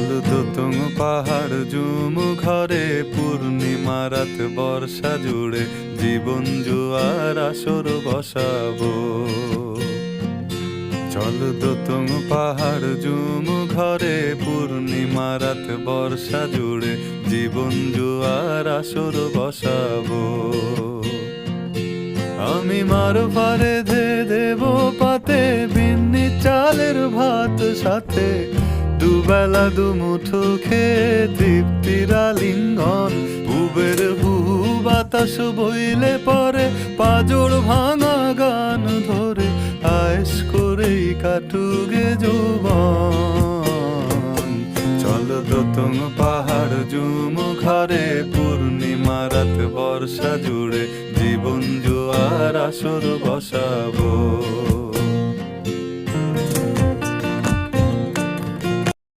চল দোতং পাহাড় জুম ঘরে পূর্ণিমা রাত বর্ষা জুড়ে জীবন জুয়ার আসর বসাবো। চল দোতং পাহাড় জুম ঘরে পূর্ণিমা রাত বর্ষা জুড়ে জীবন জুয়ার আসর বসাবো। আমি মার ফারে ধে দেব পাতে বিন্নি চালের ভাত সাথে দুবেলা দুমুঠো খেয়ে তৃপ্তির আলিঙ্গন। উবের হুহু বাতাস বইলে পরে পাজর ভাঙা গান ধরে আয়েশ করেই কাটুগে যৌবন। চল দোতং পাহাড় জুম ঘরে পূর্ণিমা রাত বর্ষা জুড়ে জীবন জোয়ার আসর